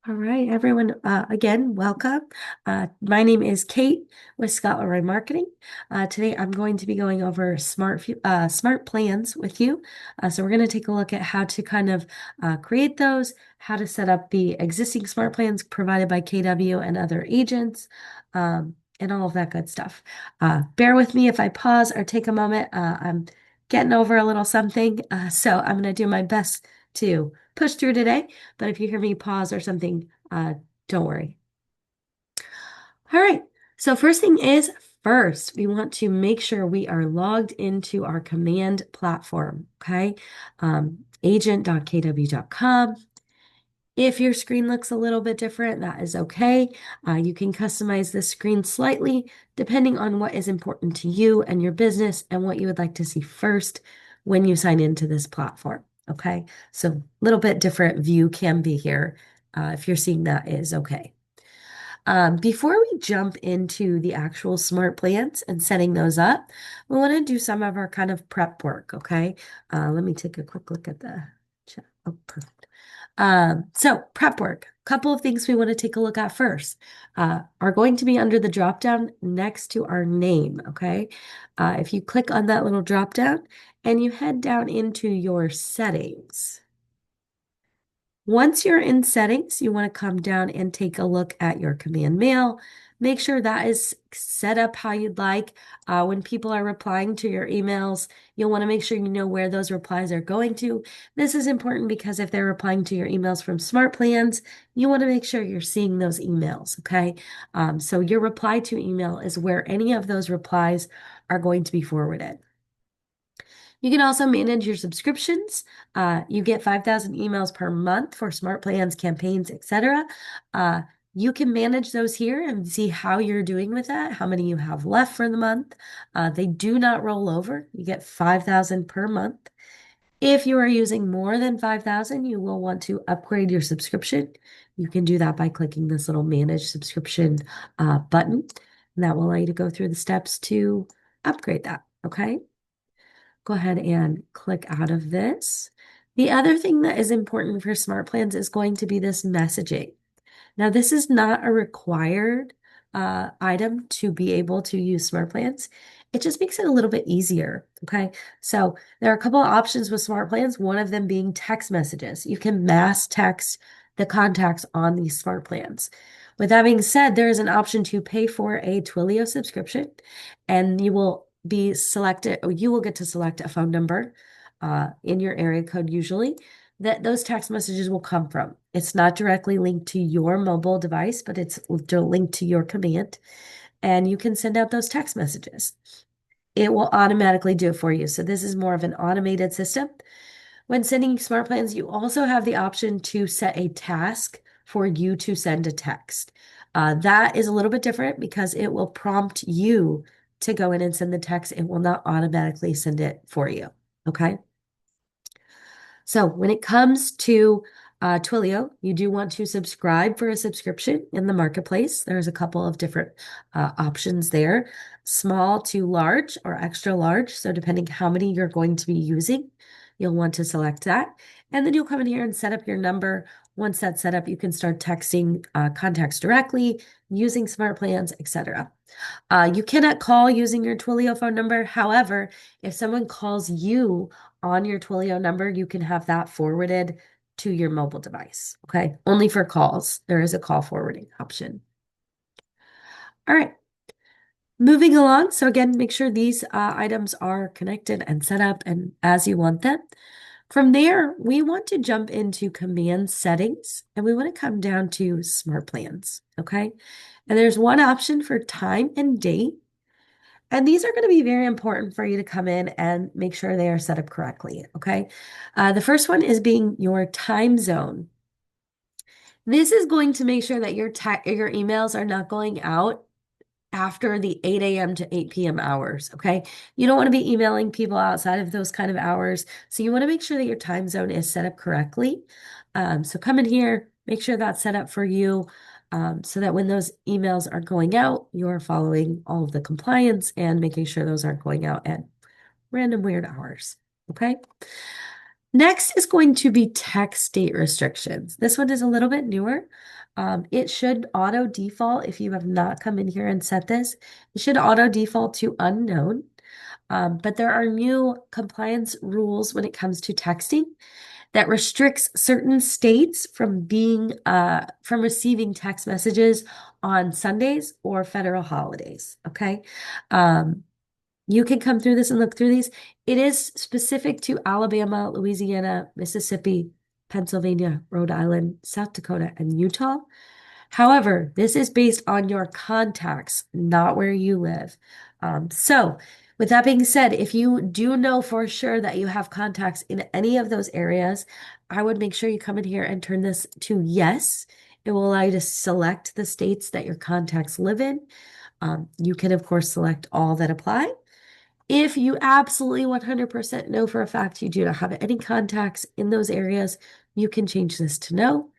All right, everyone. Again, welcome. My name is Kate with Scott Leroy Marketing. Today, I'm going to be going over smart plans with you. So we're going to take a look at how to kind of create those, how to set up the existing smart plans provided by KW and other agents, and all of that good stuff. Bear with me if I pause or take a moment. I'm getting over a little something, so I'm going to do my best to push through today. But if you hear me pause or something, don't worry. All right. So first thing is first, we want to make sure we are logged into our command platform. Okay. Agent.kw.com. If your screen looks a little bit different, that is okay. You can customize the screen slightly depending on what is important to you and your business and what you would like to see first when you sign into this platform. Okay, so a little bit different view can be here. If you're seeing that is okay. Before we jump into the actual smart plans and setting those up, we want to do some of our kind of prep work. Okay, let me take a quick look at the chat. Oh, perfect. So prep work, couple of things we want to take a look at first, are going to be under the drop down next to our name. Okay. If you click on that little drop down and you head down into your settings. Once you're in settings, you want to come down and take a look at your command mail. Make sure that is set up how you'd like. When people are replying to your emails, you'll want to make sure you know where those replies are going to. This is important because if they're replying to your emails from Smart Plans, you want to make sure you're seeing those emails, okay? So your reply to email is where any of those replies are going to be forwarded. You can also manage your subscriptions. You get 5,000 emails per month for smart plans, campaigns, etc. You can manage those here and see how you're doing with that, how many you have left for the month. They do not roll over. You get 5,000 per month. If you are using more than 5,000, you will want to upgrade your subscription. You can do that by clicking this little manage subscription button, and that will allow you to go through the steps to upgrade that. Okay. Go ahead and click out of this. The other thing that is important for smart plans is going to be this messaging. Now, this is not a required item to be able to use smart plans. It just makes it a little bit easier. Okay. So there are a couple of options with smart plans, one of them being text messages. You can mass text the contacts on these smart plans. With that being said, there is an option to pay for a Twilio subscription, and you will be selected, or you will get to select a phone number in your area code usually that those text messages will come from. It's not directly linked to your mobile device, but it's linked to your command, and you can send out those text messages. It will automatically do it for you. So this is more of an automated system. When sending smart plans, you also have the option to set a task for you to send a text. That is a little bit different because it will prompt you to go in and send the text. It will not automatically send it for you. Okay. So when it comes to Twilio, you do want to subscribe for a subscription in the marketplace. There's a couple of different options there, small to large or extra large. So depending how many you're going to be using, you'll want to select that. And then you'll come in here and set up your number. Once that's set up, you can start texting contacts directly, using smart plans, etc. You cannot call using your Twilio phone number. However, if someone calls you on your Twilio number, you can have that forwarded to your mobile device. Okay. Only for calls. There is a call forwarding option. All right. Moving along. So again, make sure these items are connected and set up and as you want them. From there, we want to jump into command settings and we want to come down to smart plans. Okay. And there's one option for time and date. And these are going to be very important for you to come in and make sure they are set up correctly. Okay. The first one is being your time zone. This is going to make sure that your emails are not going out after the 8 a.m. to 8 p.m. hours. Okay. You don't want to be emailing people outside of those kind of hours. So you want to make sure that your time zone is set up correctly. So come in here, make sure that's set up for you. So that when those emails are going out, you're following all of the compliance and making sure those aren't going out at random weird hours. Okay. Next is going to be text date restrictions. This one is a little bit newer. It should auto default if you have not come in here and set this. It should auto default to unknown. But there are new compliance rules when it comes to texting that restricts certain states from being from receiving text messages on Sundays or federal holidays. Okay. Um, you can come through this and look through these. It is specific to Alabama, Louisiana, Mississippi, Pennsylvania, Rhode Island, South Dakota, and Utah. However, this is based on your contacts, not where you live. So, with that being said, if you do know for sure that you have contacts in any of those areas, I would make sure you come in here and turn this to yes. It will allow you to select the states that your contacts live in. You can, of course, select all that apply. If you absolutely 100% know for a fact you do not have any contacts in those areas, you can change this to no.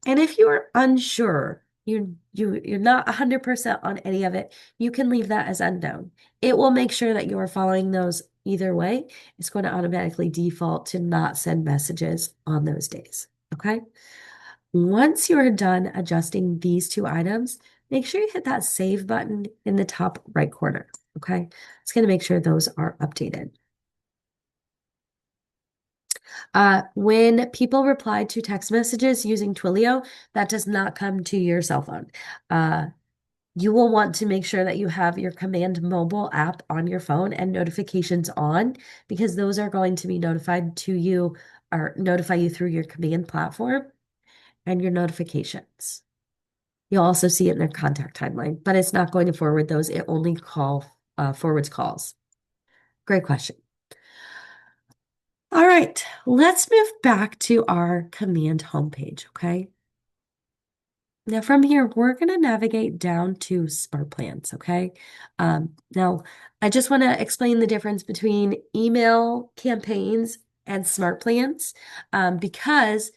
And if you are unsure, you're not 100% on any of it, you can leave that as unknown. It will make sure that you are following those either way. It's going to automatically default to not send messages on those days. Okay. Once you are done adjusting these two items, make sure you hit that save button in the top right corner. Okay. It's going to make sure those are updated. When people reply to text messages using Twilio, that does not come to your cell phone. You will want to make sure that you have your Command Mobile app on your phone and notifications on, because those are going to be notified to you or notify you through your command platform and your notifications. You'll also see it in their contact timeline, but it's not going to forward those. It only forwards calls. Great question. All right, let's move back to our command homepage, okay? Now from here, we're going to navigate down to SmartPlans, okay? Now, I just want to explain the difference between email campaigns and SmartPlans because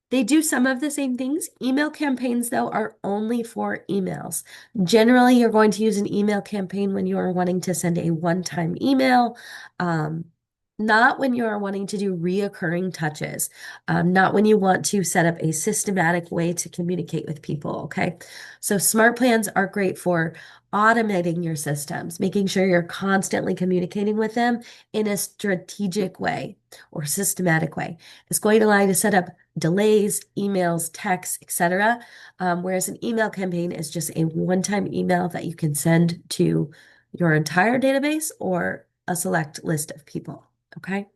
they do some of the same things. Email campaigns, though, are only for emails. Generally, you're going to use an email campaign when you are wanting to send a one-time email, not when you are wanting to do reoccurring touches, not when you want to set up a systematic way to communicate with people, okay? So smart plans are great for automating your systems, making sure you're constantly communicating with them in a strategic way or systematic way. It's going to allow you to set up delays, emails, texts, etc. Whereas an email campaign is just a one-time email that you can send to your entire database or a select list of people. Okay.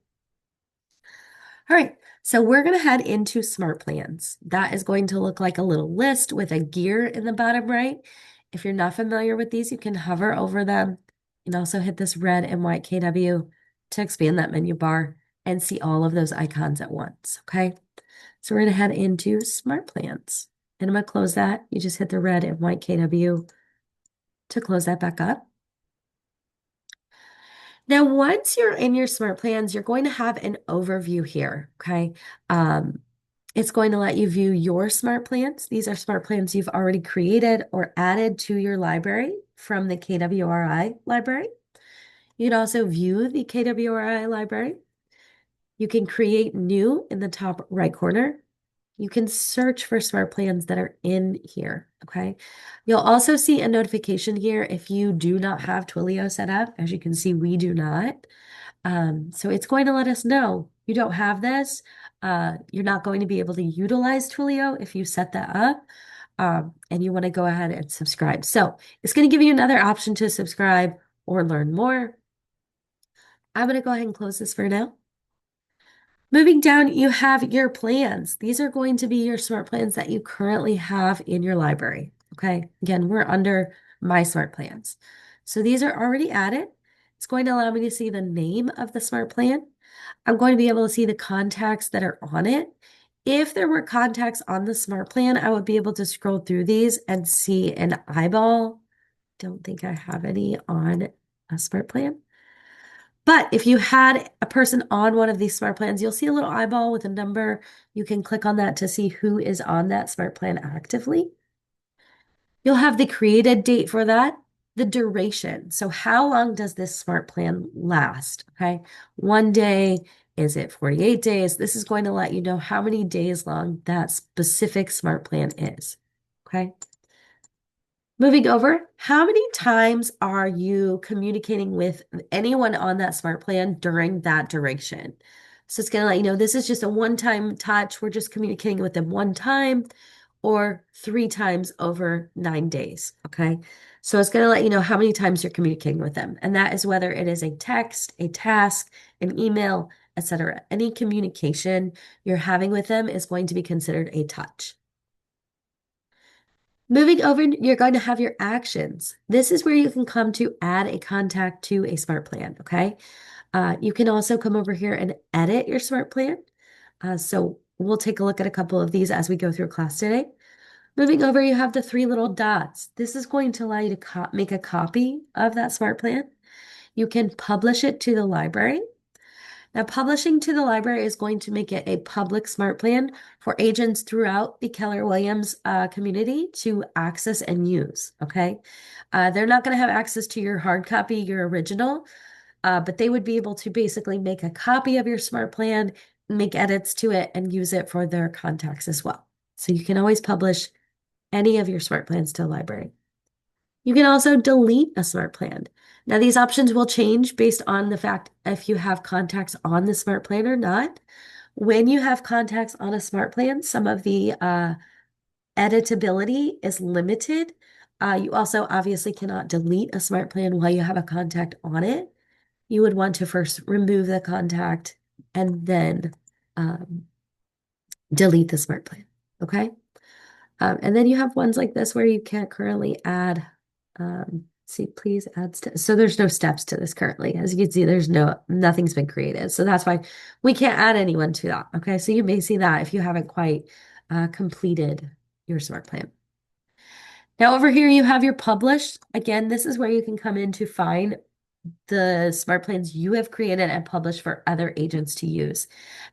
All right. So we're going to head into Smart Plans. That is going to look like a little list with a gear in the bottom right. If you're not familiar with these, you can hover over them and also hit this red and white KW to expand that menu bar and see all of those icons at once. Okay. So we're going to head into Smart Plans. And I'm going to close that. You just hit the red and white KW to close that back up. Now, once you're in your Smart Plans, you're going to have an overview here, okay? It's going to let you view your Smart Plans. These are Smart Plans you've already created or added to your library from the KWRI library. You can also view the KWRI library. You can create new in the top right corner. You can search for smart plans that are in here, okay? You'll also see a notification here if you do not have Twilio set up. As you can see, we do not. So it's going to let us know you don't have this. You're not going to be able to utilize Twilio if you set that up. And you want to go ahead and subscribe. So it's going to give you another option to subscribe or learn more. I'm going to go ahead and close this for now. Moving down, you have your plans. These are going to be your smart plans that you currently have in your library. Okay, again, we're under My Smart Plans. So these are already added. It's going to allow me to see the name of the smart plan. I'm going to be able to see the contacts that are on it. If there were contacts on the smart plan, I would be able to scroll through these and see an eyeball. Don't think I have any on a smart plan. But if you had a person on one of these smart plans, you'll see a little eyeball with a number. You can click on that to see who is on that smart plan actively. You'll have the created date for that. the duration. So how long does this smart plan last? Okay. 1 day, is it 48 days? This is going to let you know how many days long that specific smart plan is. Okay. Moving over, how many times are you communicating with anyone on that smart plan during that duration? So it's going to let you know this is just a one-time touch. We're just communicating with them one time or 3 times over 9 days. Okay. So it's going to let you know how many times you're communicating with them. And that is whether it is a text, a task, an email, etc. Any communication you're having with them is going to be considered a touch. Moving over, you're going to have your actions. This is where you can come to add a contact to a smart plan, okay? You can also come over here and edit your smart plan. So we'll take a look at a couple of these as we go through class today. Moving over, you have the 3 little dots. This is going to allow you to make a copy of that smart plan. You can publish it to the library. Now, publishing to the library is going to make it a public smart plan for agents throughout the Keller Williams community to access and use, okay? They're not going to have access to your hard copy, your original, but they would be able to basically make a copy of your smart plan, make edits to it, and use it for their contacts as well. So you can always publish any of your smart plans to the library. You can also delete a smart plan. Now, these options will change based on the fact if you have contacts on the smart plan or not. When you have contacts on a smart plan, some of the editability is limited. You also obviously cannot delete a smart plan while you have a contact on it. You would want to first remove the contact and then delete the smart plan. Okay. And then you have ones like this where you can't currently add, see, please add steps. So there's no steps to this currently. As you can see, nothing's been created. So that's why we can't add anyone to that. Okay, so you may see that if you haven't quite completed your smart plan. Now over here, you have your published. Again, this is where you can come in to find the smart plans you have created and published for other agents to use.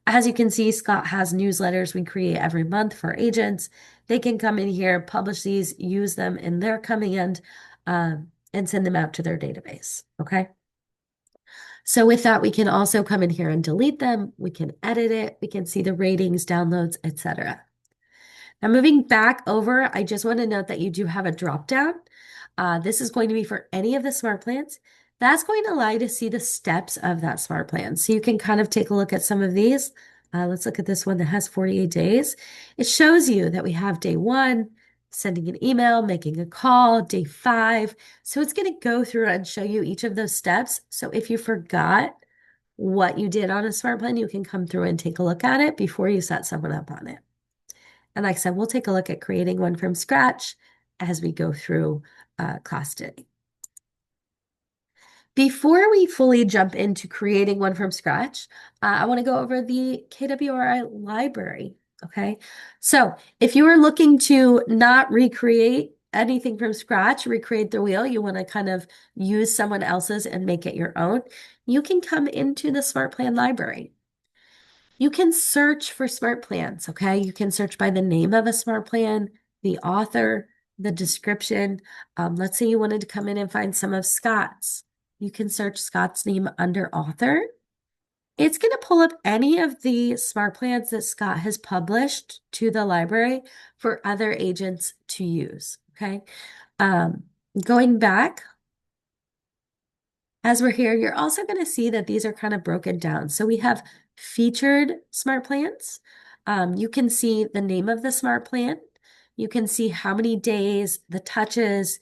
As you can see, Scott has newsletters we create every month for agents. They can come in here, publish these, use them in their command, and send them out to their database. Okay. So with that, we can also come in here and delete them. We can edit it. We can see the ratings, downloads, etc. Now moving back over, I just want to note that you do have a drop down. This is going to be for any of the smart plans. That's going to allow you to see the steps of that smart plan. So you can kind of take a look at some of these. Let's look at this one that has 48 days. It shows you that we have day 1, sending an email, making a call, day 5. So it's going to go through and show you each of those steps. So if you forgot what you did on a smart plan, you can come through and take a look at it before you set someone up on it. And like I said, we'll take a look at creating one from scratch as we go through class today. Before we fully jump into creating one from scratch, I want to go over the KWRI library. Okay, so if you are looking to not recreate anything from scratch, recreate the wheel, you want to kind of use someone else's and make it your own, you can come into the Smart Plan library. You can search for smart plans, okay? You can search by the name of a smart plan, the author, the description. Let's say you wanted to come in and find some of Scott's. You can search Scott's name under author. It's going to pull up any of the smart plans that Scott has published to the library for other agents to use, okay? Going back, as we're here, you're also going to see that these are kind of broken down. So we have featured smart plans. You can see the name of the smart plan. You can see how many days, the touches.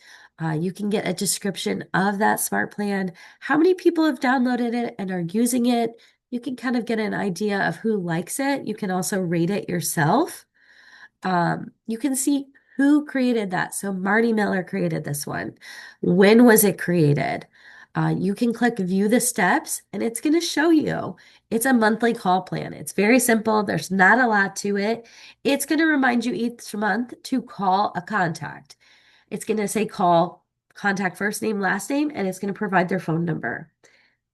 You can get a description of that smart plan, how many people have downloaded it and are using it. You can kind of get an idea of who likes it. You can also rate it yourself. You can see who created that. So Marty Miller created this one. When was it created? You can click view the steps and it's going to show you. It's a monthly call plan. It's very simple. There's not a lot to it. It's going to remind you each month to call a contact. It's going to say call contact first name, last name, and it's going to provide their phone number.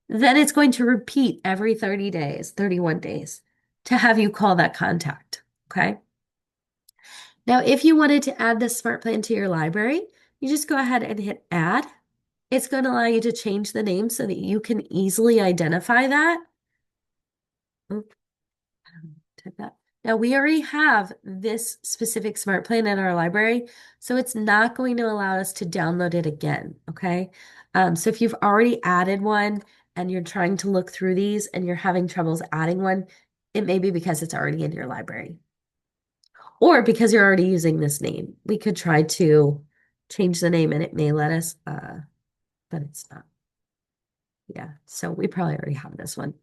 Then it's going to repeat every 30 days, 31 days to have you call that contact. Okay. Now, if you wanted to add this smart plan to your library, you just go ahead and hit add. It's going to allow you to change the name so that you can easily identify that. Oop, type that. Now we already have this specific smart plan in our library, so it's not going to allow us to download it again, okay? So if you've already added one and you're trying to look through these and you're having troubles adding one, it may be because it's already in your library or because you're already using this name. We could try to change the name and it may let us, but it's not. Yeah, so we probably already have this one.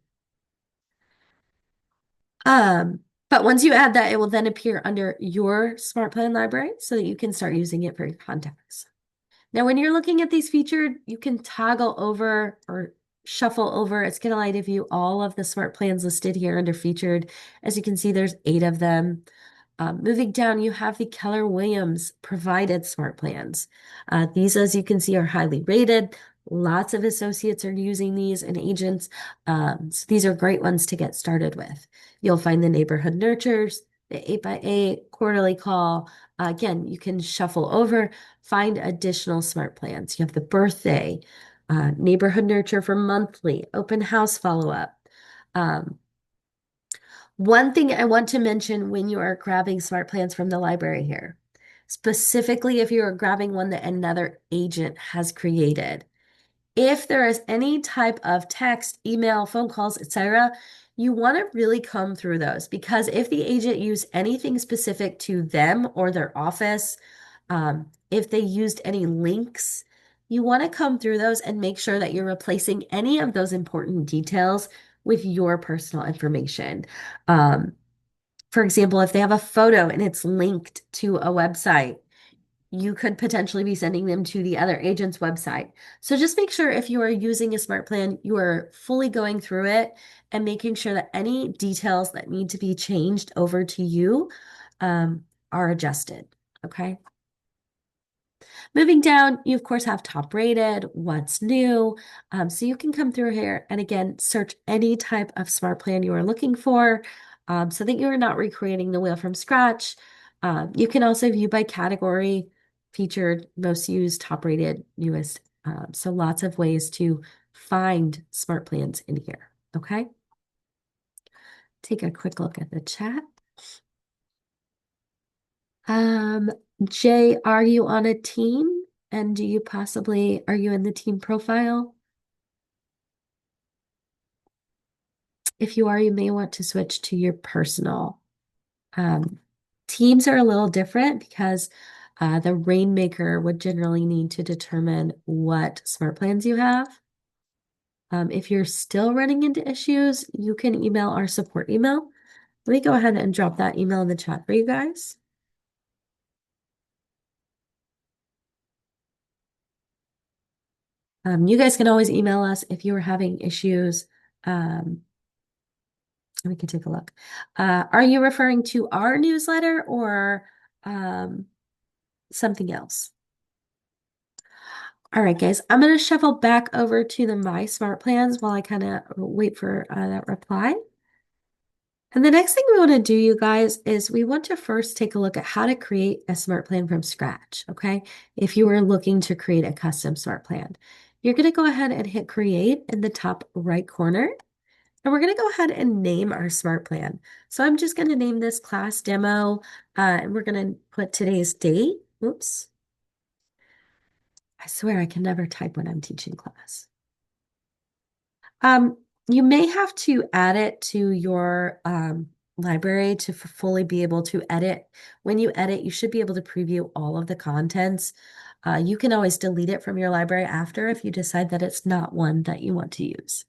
Um, but once you add that, it will then appear under your smart plan library so that you can start using it for your contacts. Now, when you're looking at these featured, you can toggle over or shuffle over. It's going to let you view all of the smart plans listed here under featured. As you can see, there's 8 of them. Moving down, you have the Keller Williams provided smart plans. These, as you can see, are highly rated. Lots of associates are using these and agents. So these are great ones to get started with. You'll find the neighborhood nurtures, the 8x8 quarterly call. Again, you can shuffle over, find additional smart plans. You have the birthday, neighborhood nurture for monthly, open house follow-up. One thing I want to mention when you are grabbing smart plans from the library here, specifically if you are grabbing one that another agent has created, if there is any type of text, email, phone calls, etc., you want to really comb through those because if the agent used anything specific to them or their office, if they used any links, you want to comb through those and make sure that you're replacing any of those important details with your personal information. Um, for example, if they have a photo and it's linked to a website, you could potentially be sending them to the other agent's website. So just make sure if you are using a smart plan, you are fully going through it and making sure that any details that need to be changed over to you are adjusted. Okay. Moving down, you of course have top rated, what's new. So you can come through here and again, search any type of smart plan you are looking for so that you are not recreating the wheel from scratch. You can also view by category, featured, most used, top rated, newest. So lots of ways to find smart plans in here. Okay. Take a quick look at the chat. Um, Jay, are you on a team? And do you possibly, are you in the team profile? If you are, you may want to switch to your personal. Um, Teams are a little different because the Rainmaker would generally need to determine what smart plans you have. If you're still running into issues, you can email our support email. Let me go ahead and drop that email in the chat for you guys. You guys can always email us if you are having issues. We can take a look. Are you referring to our newsletter or something else? All right, guys, I'm going to shuffle back over to the My Smart Plans while I kind of wait for that reply. And the next thing we want to do, you guys, is we want to first take a look at how to create a smart plan from scratch, okay? If you are looking to create a custom smart plan, you're going to go ahead and hit create in the top right corner. And we're going to go ahead and name our smart plan. So I'm just going to name this class demo, and we're going to put today's date. Oops. I swear I can never type when I'm teaching class. You may have to add it to your library to fully be able to edit. When you edit, you should be able to preview all of the contents. You can always delete it from your library after if you decide that it's not one that you want to use.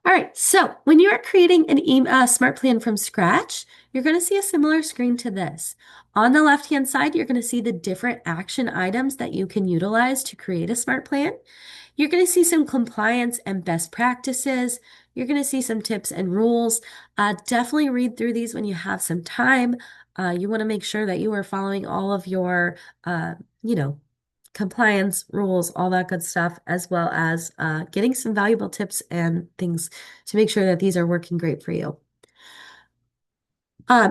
All right, so when you are creating an smart plan from scratch, you're going to see a similar screen to this. On the left-hand side, you're going to see the different action items that you can utilize to create a smart plan. You're going to see some compliance and best practices. You're going to see some tips and rules. Definitely read through these when you have some time. You want to make sure that you are following all of your, you know, compliance rules, all that good stuff, as well as getting some valuable tips and things to make sure that these are working great for you.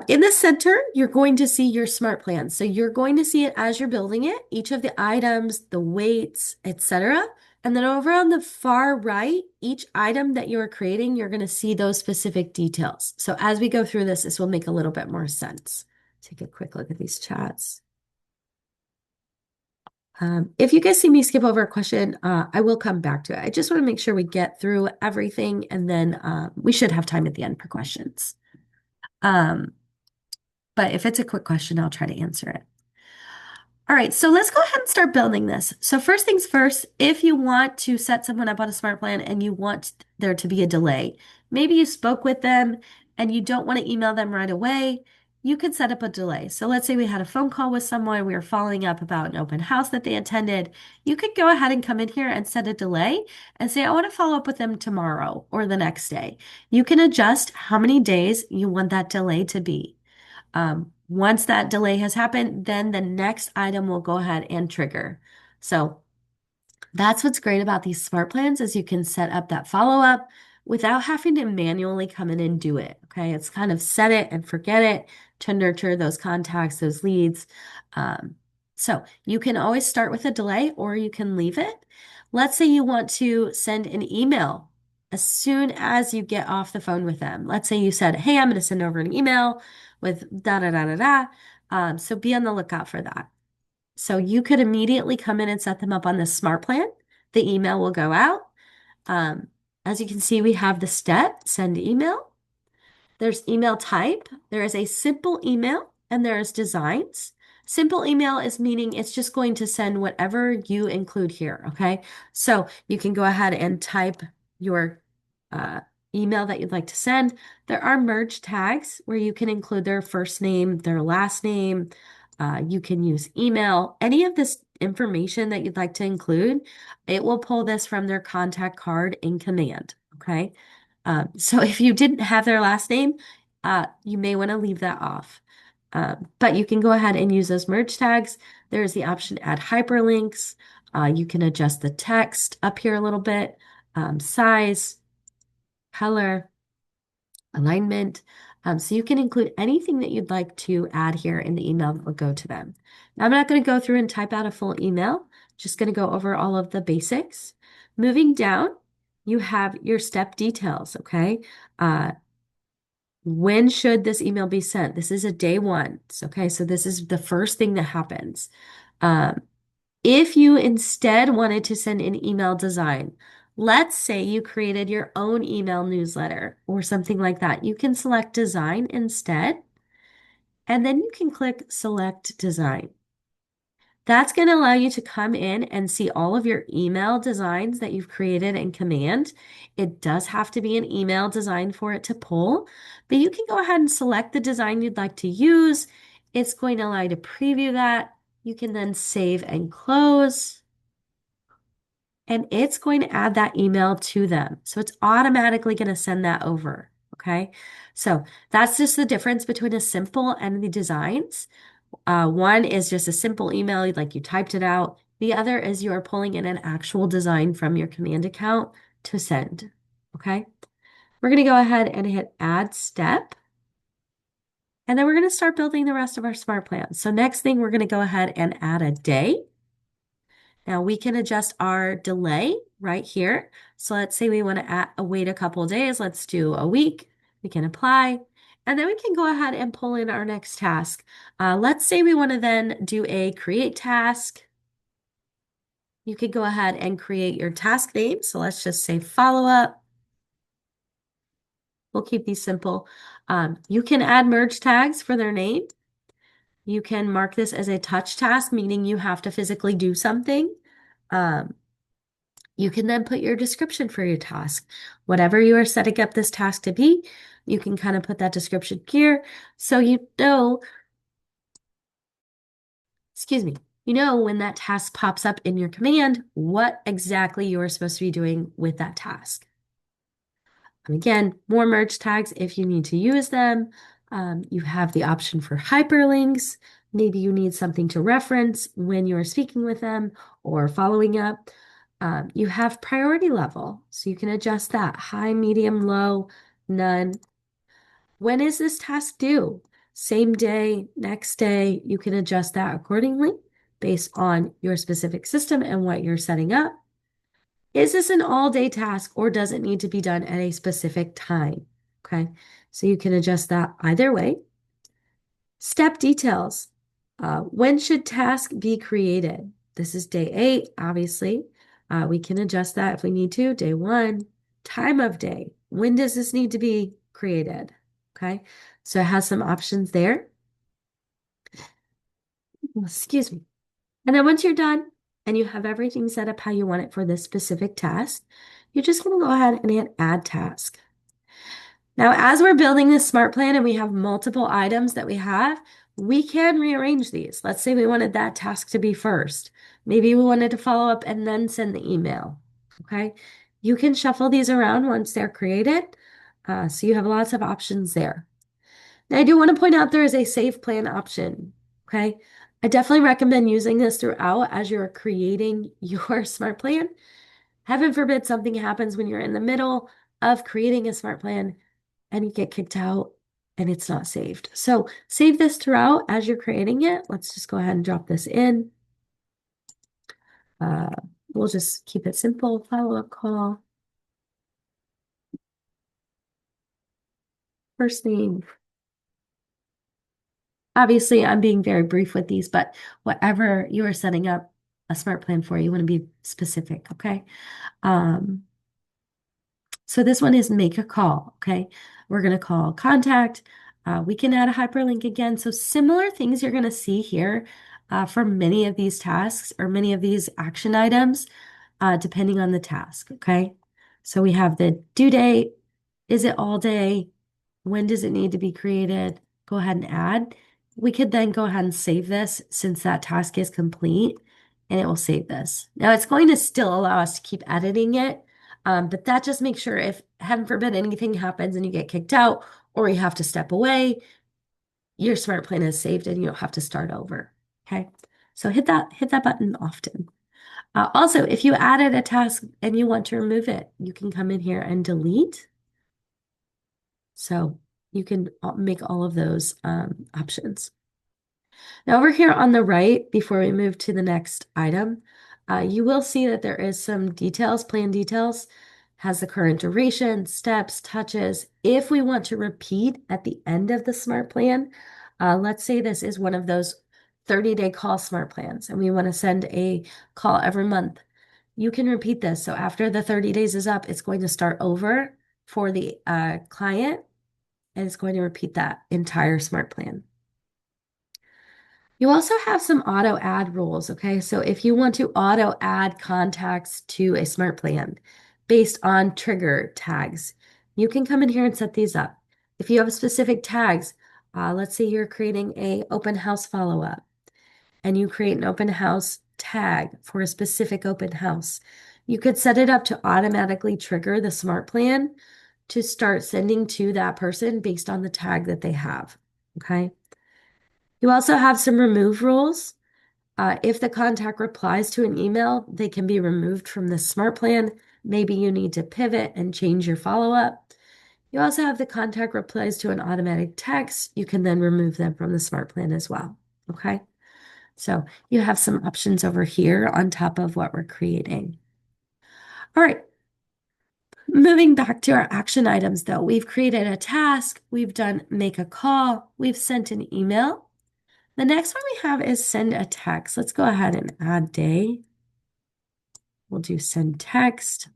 In the center, you're going to see your smart plan. So you're going to see it as you're building it, each of the items, the weights, etc. And then over on the far right, each item that you're creating, you're going to see those specific details. So as we go through this will make a little bit more sense. Take a quick look at these chats. If you guys see me skip over a question, I will come back to it. I just want to make sure we get through everything, and then we should have time at the end for questions. But if it's a quick question, I'll try to answer it. All right, so let's go ahead and start building this. So first things first, if you want to set someone up on a smart plan and you want there to be a delay, maybe you spoke with them and you don't want to email them right away, you could set up a delay. So let's say we had a phone call with someone, we were following up about an open house that they attended. You could go ahead and come in here and set a delay and say, I want to follow up with them tomorrow or the next day. You can adjust how many days you want that delay to be. Once that delay has happened, then the next item will go ahead and trigger. So that's what's great about these smart plans is you can set up that follow-up without having to manually come in and do it. Okay, it's kind of set it and forget it to nurture those contacts, those leads. So you can always start with a delay or you can leave it. Let's say you want to send an email as soon as you get off the phone with them. Let's say you said, hey, I'm going to send over an email with da da da da da. So be on the lookout for that. So you could immediately come in and set them up on the smart plan. The email will go out. As you can see, we have the step, send email. There's email type. There is a simple email and there is designs. Simple email is meaning it's just going to send whatever you include here, okay? So you can go ahead and type your email that you'd like to send. There are merge tags where you can include their first name, their last name. You can use email. Any of this information that you'd like to include, it will pull this from their contact card in command, okay? So if you didn't have their last name, you may want to leave that off. But you can go ahead and use those merge tags. There's the option to add hyperlinks. You can adjust the text up here a little bit, size, color, alignment. So you can include anything that you'd like to add here in the email that will go to them. Now, I'm not going to go through and type out a full email, just going to go over all of the basics. Moving down, you have your step details, okay? When should this email be sent? This is a day one, okay? So this is the first thing that happens. If you instead wanted to send an email design, let's say you created your own email newsletter or something like that, you can select design instead, and then you can click select design. That's going to allow you to come in and see all of your email designs that you've created in Command. It does have to be an email design for it to pull, but you can go ahead and select the design you'd like to use. It's going to allow you to preview that. You can then save and close, and it's going to add that email to them. So it's automatically going to send that over. Okay, so that's just the difference between a simple and the designs. One is just a simple email, like you typed it out. The other is you are pulling in an actual design from your command account to send. Okay, we're going to go ahead and hit add step. And then we're going to start building the rest of our smart plans. So next thing, we're going to go ahead and add a day. Now we can adjust our delay right here. So let's say we want to wait a couple of days. Let's do a week. We can apply. And then we can go ahead and pull in our next task. Let's say we want to then do a create task. You could go ahead and create your task name. So let's just say follow up. We'll keep these simple. You can add merge tags for their name. You can mark this as a touch task, meaning you have to physically do something. You can then put your description for your task. Whatever you are setting up this task to be, you can kind of put that description here so you know, you know when that task pops up in your command, what exactly you are supposed to be doing with that task. And again, more merge tags if you need to use them. You have the option for hyperlinks. Maybe you need something to reference when you're speaking with them or following up. You have priority level, so you can adjust that. High, medium, low, none. When is this task due? same day, next day, you can adjust that accordingly based on your specific system and what you're setting up. Is this an all-day task or does it need to be done at a specific time? Okay, so you can adjust that either way. Step details. When should task be created? This is day 8, obviously. We can adjust that if we need to. Day 1, time of day. When does this need to be created? Okay, so it has some options there. Excuse me. And then once you're done and you have everything set up how you want it for this specific task, you're just going to go ahead and hit Add Task. Now, as we're building this smart plan and we have multiple items that we have, we can rearrange these. Let's say we wanted that task to be first. Maybe we wanted to follow up and then send the email. Okay. You can shuffle these around once they're created. So you have lots of options there. Now, I do want to point out there is a save plan option. Okay. I definitely recommend using this throughout as you're creating your smart plan. Heaven forbid something happens when you're in the middle of creating a smart plan and you get kicked out and it's not saved. So save this throughout as you're creating it. Let's just go ahead and drop this in. We'll just keep it simple, follow-up call. First name. Obviously, I'm being very brief with these, but whatever you are setting up a smart plan for, you want to be specific, okay? So this one is make a call, okay? We're going to call contact. We can add a hyperlink again. So similar things you're going to see here for many of these tasks or many of these action items, depending on the task, okay? So we have the due date. Is it all day? When does it need to be created? Go ahead and add. We could then go ahead and save this since that task is complete, and it will save this. Now it's going to still allow us to keep editing it, but that just makes sure if, heaven forbid, anything happens and you get kicked out or you have to step away, your smart plan is saved and you don't have to start over. Okay, so hit that button often. Also, if you added a task and you want to remove it, you can come in here and delete. So you can make all of those options. Now over here on the right, before we move to the next item, you will see that there is some details, plan details, has the current duration, steps, touches. If we want to repeat at the end of the smart plan, let's say this is one of those 30-day call smart plans and we want to send a call every month. You can repeat this. So after the 30 days is up, it's going to start over for the client and it's going to repeat that entire smart plan. You also have some auto add rules, okay? So if you want to auto add contacts to a smart plan based on trigger tags, you can come in here and set these up. If you have specific tags, let's say you're creating a open house follow-up and you create an open house tag for a specific open house, you could set it up to automatically trigger the smart plan to start sending to that person based on the tag that they have, okay? You also have some remove rules. If the contact replies to an email, they can be removed from the smart plan. Maybe you need to pivot and change your follow-up. You also have the contact replies to an automatic text. You can then remove them from the smart plan as well, okay? So you have some options over here on top of what we're creating. All right. Moving back to our action items though, we've created a task, we've done make a call, we've sent an email. The next one we have is send a text. Let's go ahead and add day. We'll do send text.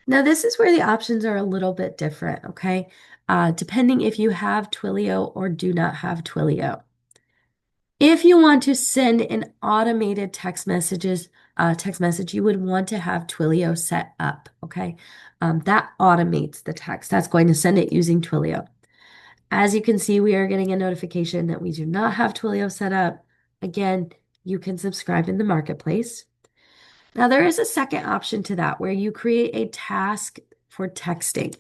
Now this is where the options are a little bit different, okay? Depending if you have Twilio or do not have Twilio. If you want to send an automated text message, you would want to have Twilio set up, okay? That automates the text. That's going to send it using Twilio. As you can see, we are getting a notification that we do not have Twilio set up. Again, you can subscribe in the marketplace. Now, there is a second option to that where you create a task for texting.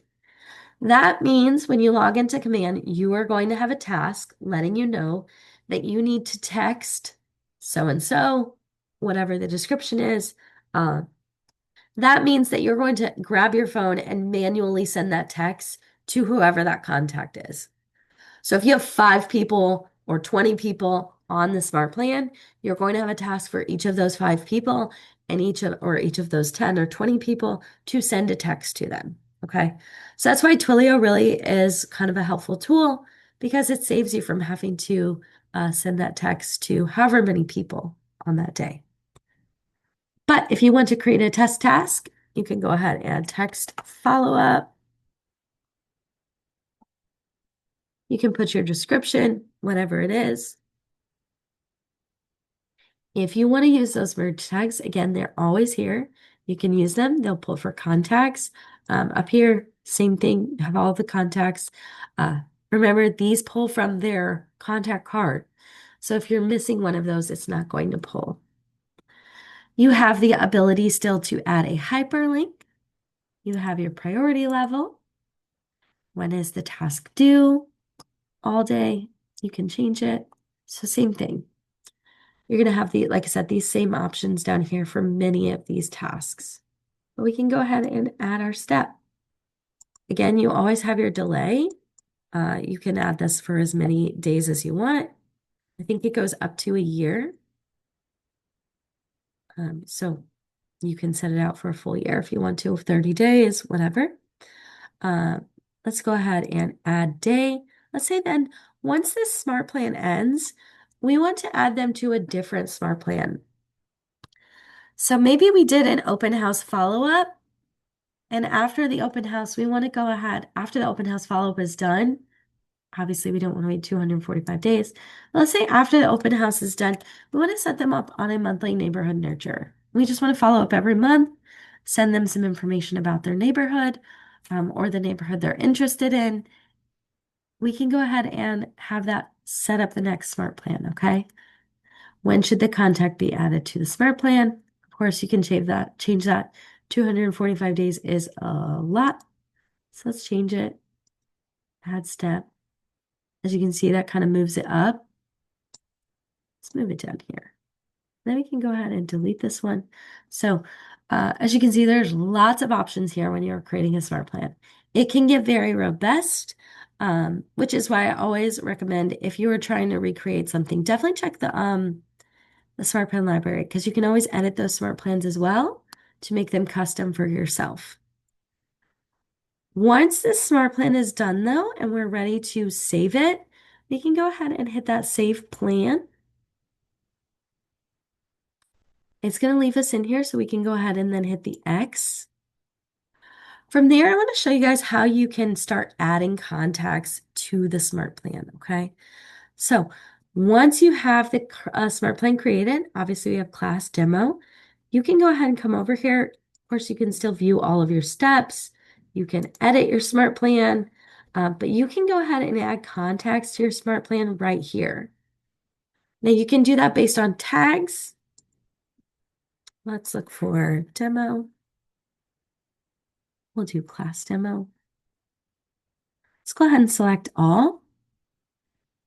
That means when you log into Command, you are going to have a task letting you know that you need to text so-and-so, whatever the description is. That means that you're going to grab your phone and manually send that text to whoever that contact is. So if you have 5 people or 20 people on the smart plan, you're going to have a task for each of those 5 people and each of those 10 or 20 people to send a text to them. Okay. So that's why Twilio really is kind of a helpful tool because it saves you from having to send that text to however many people on that day. But if you want to create a test task, you can go ahead and text follow-up. You can put your description, whatever it is. If you want to use those merge tags, again, they're always here. You can use them. They'll pull for contacts. Up here, same thing, have all the contacts. Remember, these pull from their contact card. So if you're missing one of those, it's not going to pull. You have the ability still to add a hyperlink. You have your priority level. When is the task due? All day. You can change it. So same thing. You're going to have like I said, these same options down here for many of these tasks. But we can go ahead and add our step. Again, you always have your delay. You can add this for as many days as you want. I think it goes up to a year. So you can set it out for a full year if you want to, 30 days, whatever. Let's go ahead and add day. Let's say then once this smart plan ends, we want to add them to a different smart plan. So maybe we did an open house follow-up, and after the open house, we want to go ahead, after the open house follow-up is done, obviously we don't want to wait 245 days. Let's say after the open house is done, we want to set them up on a monthly neighborhood nurture. We just want to follow up every month, send them some information about their neighborhood or the neighborhood they're interested in. We can go ahead and have that set up the next smart plan, okay? When should the contact be added to the smart plan? Of course, you can change that. 245 days is a lot. So let's change it. Add step. As you can see, that kind of moves it up. Let's move it down here. Then we can go ahead and delete this one. So as you can see, there's lots of options here when you're creating a smart plan. It can get very robust, which is why I always recommend if you are trying to recreate something, definitely check the smart plan library because you can always edit those smart plans as well to make them custom for yourself. Once this smart plan is done though, and we're ready to save it, we can go ahead and hit that save plan. It's going to leave us in here so we can go ahead and then hit the X. From there, I want to show you guys how you can start adding contacts to the smart plan, okay? So once you have the smart plan created, obviously we have class demo, you can go ahead and come over here. Of course, you can still view all of your steps. You can edit your smart plan, but you can go ahead and add contacts to your smart plan right here. Now you can do that based on tags. Let's look for demo. We'll do class demo. Let's go ahead and select all.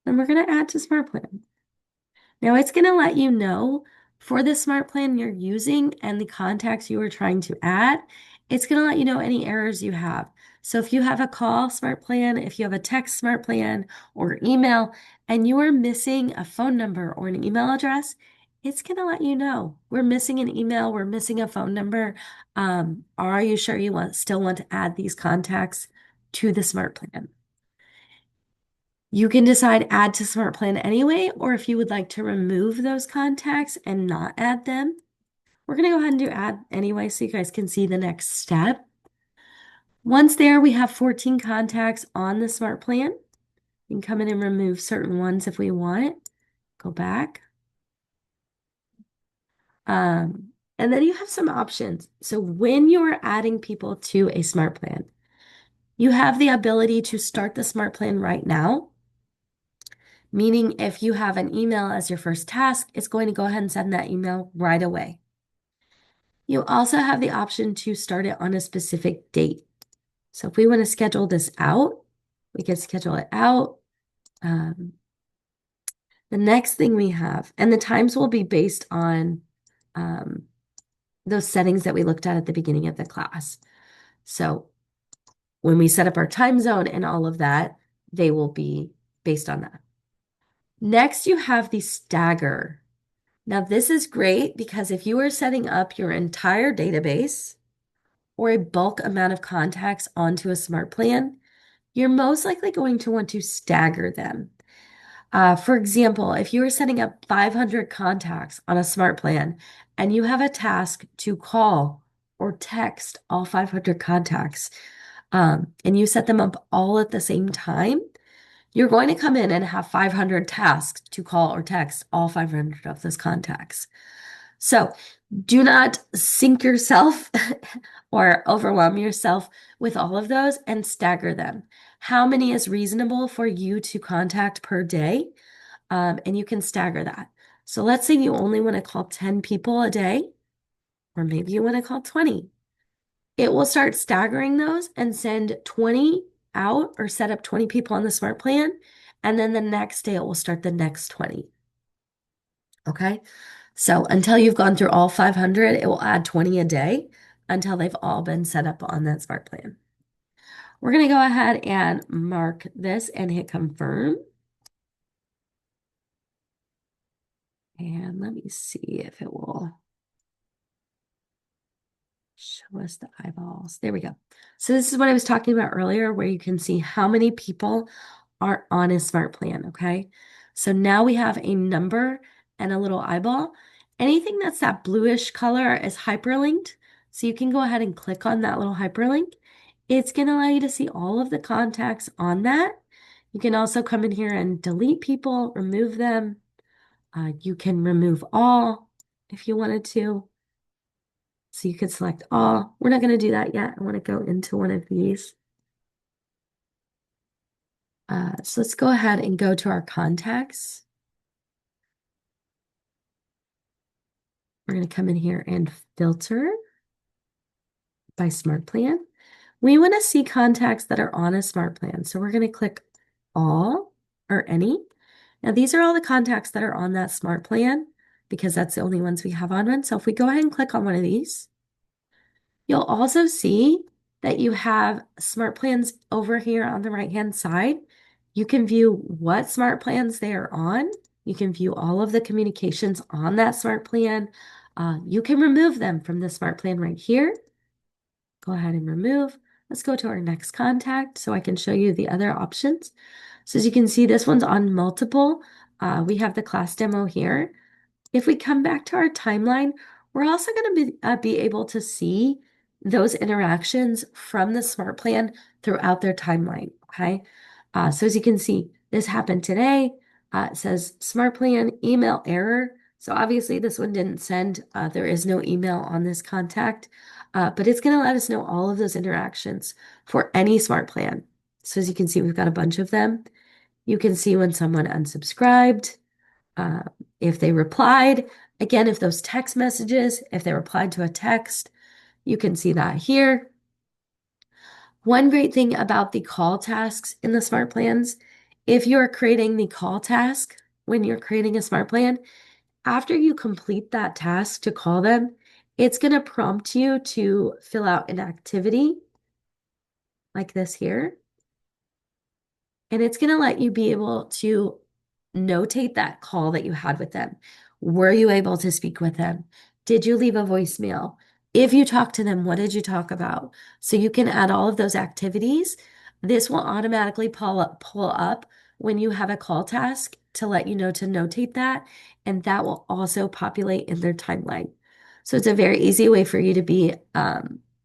And we're going to add to smart plan. Now it's going to let you know for the smart plan you're using and the contacts you are trying to add, it's going to let you know any errors you have. So if you have a call smart plan, if you have a text smart plan or email, and you are missing a phone number or an email address, it's going to let you know. We're missing an email, we're missing a phone number. Are you sure you still want to add these contacts to the smart plan? You can decide add to smart plan anyway, or if you would like to remove those contacts and not add them. We're going to go ahead and do add anyway so you guys can see the next step. Once there, we have 14 contacts on the smart plan. You can come in and remove certain ones if we want. Go back. And then you have some options. So when you are adding people to a smart plan, you have the ability to start the smart plan right now. Meaning if you have an email as your first task, it's going to go ahead and send that email right away. You also have the option to start it on a specific date. So if we want to schedule this out, we can schedule it out. The next thing we have, and the times will be based on those settings that we looked at the beginning of the class. So when we set up our time zone and all of that, they will be based on that. Next, you have the stagger. Now, this is great because if you are setting up your entire database or a bulk amount of contacts onto a smart plan, you're most likely going to want to stagger them. For example, if you are setting up 500 contacts on a smart plan and you have a task to call or text all 500 contacts, and you set them up all at the same time, you're going to come in and have 500 tasks to call or text all 500 of those contacts. So do not sink yourself or overwhelm yourself with all of those and stagger them. How many is reasonable for you to contact per day? And you can stagger that. So let's say you only want to call 10 people a day, or maybe you want to call 20. It will start staggering those and send 20 out or set up 20 people on the smart plan. And then the next day it will start the next 20. Okay. So until you've gone through all 500, it will add 20 a day until they've all been set up on that smart plan. We're going to go ahead and mark this and hit confirm. And let me see if it will show us the eyeballs. There we go. So this is what I was talking about earlier, where you can see how many people are on a smart plan, okay? So now we have a number and a little eyeball. Anything that's that bluish color is hyperlinked. So you can go ahead and click on that little hyperlink. It's going to allow you to see all of the contacts on that. You can also come in here and delete people, remove them. You can remove all if you wanted to. So you could select all. We're not going to do that yet. I want to go into one of these. So let's go ahead and go to our contacts. We're going to come in here and filter by smart plan. We want to see contacts that are on a smart plan. So we're going to click all or any. Now these are all the contacts that are on that smart plan because that's the only ones we have on one. So if we go ahead and click on one of these, you'll also see that you have smart plans over here on the right-hand side. You can view what smart plans they are on. You can view all of the communications on that smart plan. You can remove them from the smart plan right here. Go ahead and remove. Let's go to our next contact so I can show you the other options. So as you can see, this one's on multiple. We have the class demo here. If we come back to our timeline, we're also going to be able to see those interactions from the smart plan throughout their timeline, okay? So as you can see, this happened today. It says smart plan email error. So obviously this one didn't send. There is no email on this contact, but it's going to let us know all of those interactions for any smart plan. So as you can see, we've got a bunch of them. You can see when someone unsubscribed, if they replied, again, if those text messages, if they replied to a text, you can see that here. One great thing about the call tasks in the smart plans, if you're creating the call task when you're creating a smart plan, after you complete that task to call them, it's going to prompt you to fill out an activity like this here. And it's going to let you be able to notate that call that you had with them. Were you able to speak with them? Did you leave a voicemail? If you talked to them, what did you talk about? So you can add all of those activities. This will automatically pull up when you have a call task to let you know to notate that. And that will also populate in their timeline. So it's a very easy way for you to be,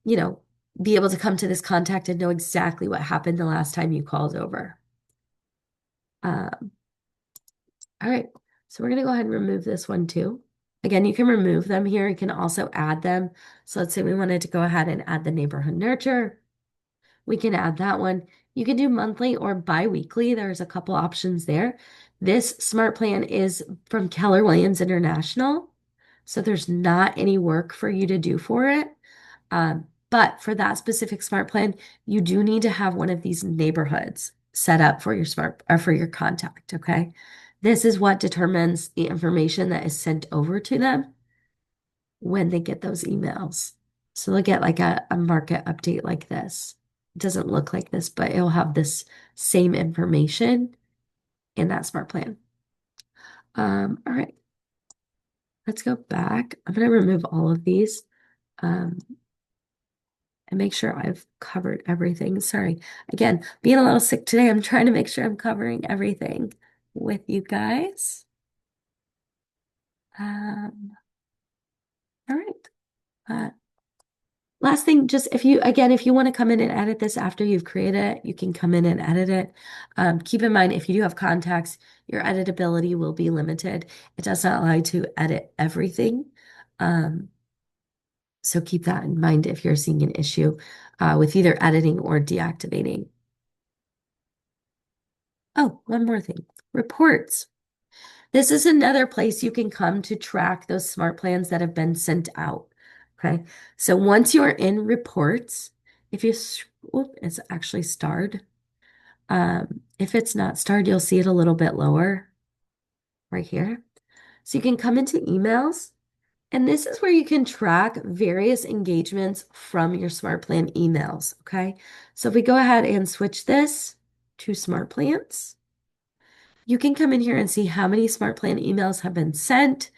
be able to come to this contact and know exactly what happened the last time you called over. All right, so we're going to go ahead and remove this one too. Again, you can remove them here. You can also add them. So let's say we wanted to go ahead and add the neighborhood nurture. We can add that one. You can do monthly or bi-weekly. There's a couple options there. This smart plan is from Keller Williams International. So there's not any work for you to do for it. But for that specific smart plan, you do need to have one of these neighborhoods set up for your smart or for your contact, okay? This is what determines the information that is sent over to them when they get those emails. So they'll get like a market update like this. It doesn't look like this, but it'll have this same information in that smart plan. All right, let's go back. I'm going to remove all of these and make sure I've covered everything. Sorry, again, being a little sick today, I'm trying to make sure I'm covering everything with you guys. Um, all right. Last thing, just if you want to come in and edit this after you've created it, you can come in and edit it. Keep in mind, if you do have contacts, your editability will be limited. It does not allow you to edit everything. So keep that in mind if you're seeing an issue with either editing or deactivating. Oh, one more thing, reports. This is another place you can come to track those smart plans that have been sent out. Okay. So once you're in reports, if you, it's actually starred. If it's not starred, you'll see it a little bit lower right here. So you can come into emails, and this is where you can track various engagements from your smart plan emails. Okay. So if we go ahead and switch this to smart plans, you can come in here and see how many smart plan emails have been sent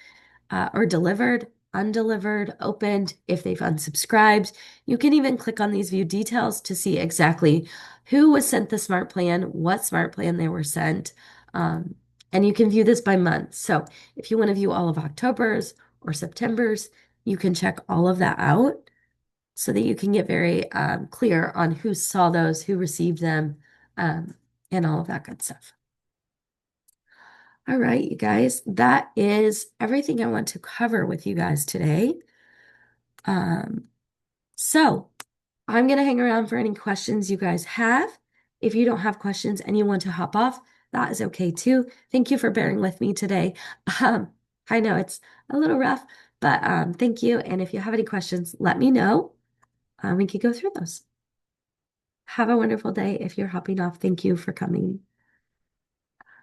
or delivered, undelivered, opened, if they've unsubscribed. You can even click on these view details to see exactly who was sent the smart plan, what smart plan they were sent. And you can view this by month. So if you want to view all of October's or September's, you can check all of that out so that you can get very clear on who saw those, who received them, and all of that good stuff. All right, you guys, that is everything I want to cover with you guys today. So I'm going to hang around for any questions you guys have. If you don't have questions and you want to hop off, that is okay too. Thank you for bearing with me today. I know it's a little rough, but thank you. And if you have any questions, let me know. We could go through those. Have a wonderful day. If you're hopping off, thank you for coming.